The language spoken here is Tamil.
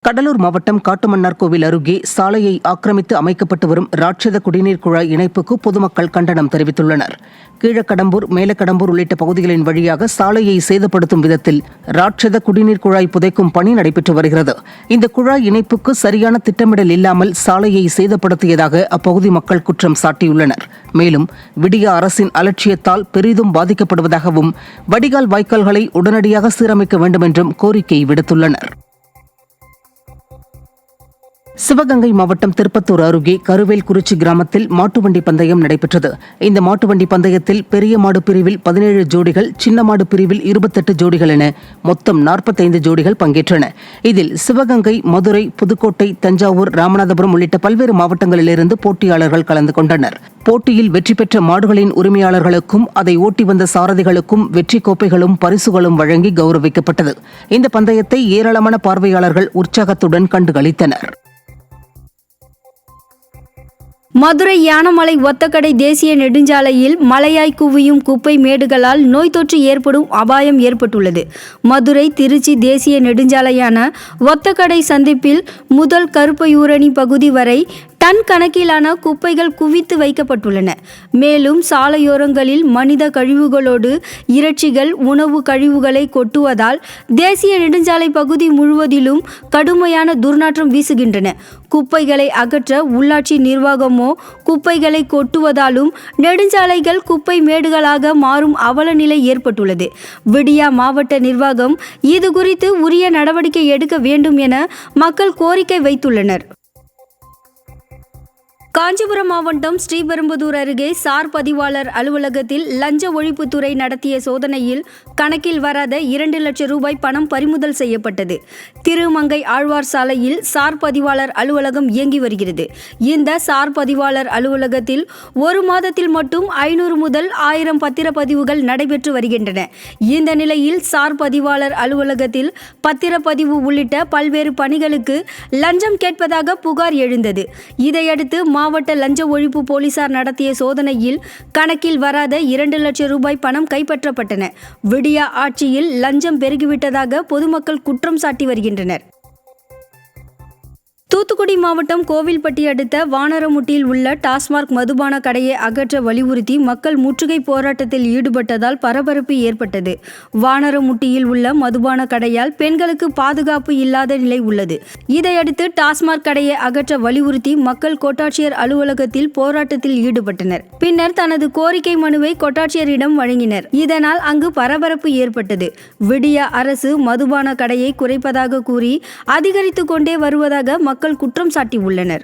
கடலூர் மாவட்டம் காட்டுமன்னார்கோவில் அருகே சாலையை ஆக்கிரமித்து அமைக்கப்பட்டு வரும் ராட்சத குடிநீர் குழாய் இணைப்புக்கு பொதுமக்கள் கண்டனம் தெரிவித்துள்ளனர். கீழக்கடம்பூர், மேலக்கடம்பூர் உள்ளிட்ட பகுதிகளின் வழியாக சாலையை சேதப்படுத்தும் விதத்தில் ராட்சத குடிநீர் குழாய் புதைக்கும் பணி நடைபெற்று வருகிறது. இந்த குழாய் இணைப்புக்கு சரியான திட்டமிடல் இல்லாமல் சாலையை சேதப்படுத்தியதாக அப்பகுதி மக்கள் குற்றம் சாட்டியுள்ளனர். மேலும் விடிய அரசின் அலட்சியத்தால் பெரிதும் பாதிக்கப்படுவதாகவும் வடிகால் வாய்க்கால்களை உடனடியாக சீரமைக்க வேண்டும் என்றும் கோரிக்கை விடுத்துள்ளனர். சிவகங்கை மாவட்டம் திருப்பத்தூர் அருகே கருவேல்குறிச்சி கிராமத்தில் மாட்டுவண்டி பந்தயம் நடைபெற்றது. இந்த மாட்டுவண்டி பந்தயத்தில் பெரிய மாடு பிரிவில் 17 ஜோடிகள், சின்ன மாடு பிரிவில் 28 ஜோடிகள் என மொத்தம் 45 ஜோடிகள் பங்கேற்றன. இதில் சிவகங்கை, மதுரை, புதுக்கோட்டை, தஞ்சாவூர், ராமநாதபுரம் உள்ளிட்ட பல்வேறு மாவட்டங்களிலிருந்து போட்டியாளர்கள் கலந்து கொண்டனர். போட்டியில் வெற்றி பெற்ற மாடுகளின் உரிமையாளர்களுக்கும் அதை ஓட்டி வந்த சாரதிகளுக்கும் வெற்றி கோப்பைகளும் பரிசுகளும் வழங்கி கௌரவிக்கப்பட்டது. இந்த பந்தயத்தை ஏராளமான பார்வையாளர்கள் உற்சாகத்துடன் கண்டுகளித்தனர். மதுரை யானமலை ஒத்தக்கடை தேசிய நெடுஞ்சாலையில் மழையாய் குவியும் குப்பை மேடுகளால் நோய் தொற்று ஏற்படும் அபாயம் ஏற்பட்டுள்ளது. மதுரை திருச்சி தேசிய நெடுஞ்சாலையான ஒத்தக்கடை சந்திப்பில் முதல் கருப்பையூரணி பகுதி வரை டன் கணக்கிலான குப்பைகள் குவித்து வைக்கப்பட்டுள்ளன. மேலும் சாலையோரங்களில் மனித கழிவுகளோடு இறைச்சிகள், உணவு கழிவுகளை கொட்டுவதால் தேசிய நெடுஞ்சாலை பகுதி முழுவதிலும் கடுமையான துர்நாற்றம் வீசுகின்றன. குப்பைகளை அகற்ற உள்ளாட்சி நிர்வாகமோ குப்பைகளை கொட்டுவதாலும் நெடுஞ்சாலைகள் குப்பை மேடுகளாக மாறும் அவல நிலை ஏற்பட்டுள்ளது. விடியா மாவட்ட நிர்வாகம் இது குறித்து உரிய நடவடிக்கை எடுக்க வேண்டும் என மக்கள் கோரிக்கை வைத்துள்ளனர். காஞ்சிபுரம் மாவட்டம் ஸ்ரீபெரும்புதூர் அருகே சார் பதிவாளர் அலுவலகத்தில் லஞ்ச ஒழிப்புத்துறை நடத்திய சோதனையில் கணக்கில் வராத 2 லட்சம் ரூபாய் பணம் பறிமுதல் செய்யப்பட்டது. திருமங்கை ஆழ்வார் சாலையில் சார் பதிவாளர் அலுவலகம் இயங்கி வருகிறது. இந்த சார் பதிவாளர் அலுவலகத்தில் ஒரு மாதத்தில் மட்டும் 500 முதல் 1000 பத்திரப்பதிவுகள் நடைபெற்று வருகின்றன. இந்த நிலையில் சார் பதிவாளர் அலுவலகத்தில் பத்திரப்பதிவு உள்ளிட்ட பல்வேறு பணிகளுக்கு லஞ்சம் கேட்பதாக புகார் எழுந்தது. இதையடுத்து மாவட்ட லஞ்ச ஒழிப்பு போலீசார் நடத்திய சோதனையில் கணக்கில் வராத 2 லட்சம் ரூபாய் பணம் கைப்பற்றப்பட்டன. விடியா ஆட்சியில் லஞ்சம் பெருகிவிட்டதாக பொதுமக்கள் குற்றம் சாட்டி வருகின்றனர். தூத்துக்குடி மாவட்டம் கோவில்பட்டி அடுத்த வானரமுட்டியில் உள்ள டாஸ்மாக் மதுபான கடையை அகற்ற வலியுறுத்தி மக்கள் முற்றுகை போராட்டத்தில் ஈடுபட்டதால் பரபரப்பு ஏற்பட்டது. வானரமுட்டியில் உள்ள மதுபான கடையால் பெண்களுக்கு பாதுகாப்பு இல்லாத நிலை உள்ளது. இதையடுத்து டாஸ்மாக் கடையை அகற்ற வலியுறுத்தி மக்கள் கோட்டாட்சியர் அலுவலகத்தில் போராட்டத்தில் ஈடுபட்டனர். பின்னர் தனது கோரிக்கை மனுவை கோட்டாட்சியரிடம் வழங்கினர். இதனால் அங்கு பரபரப்பு ஏற்பட்டது. விடியா அரசு மதுபான கடையை குறைப்பதாக கூறி அதிகரித்து கொண்டே வருவதாக மக்கள் குற்றம் சாட்டி உள்ளனர்.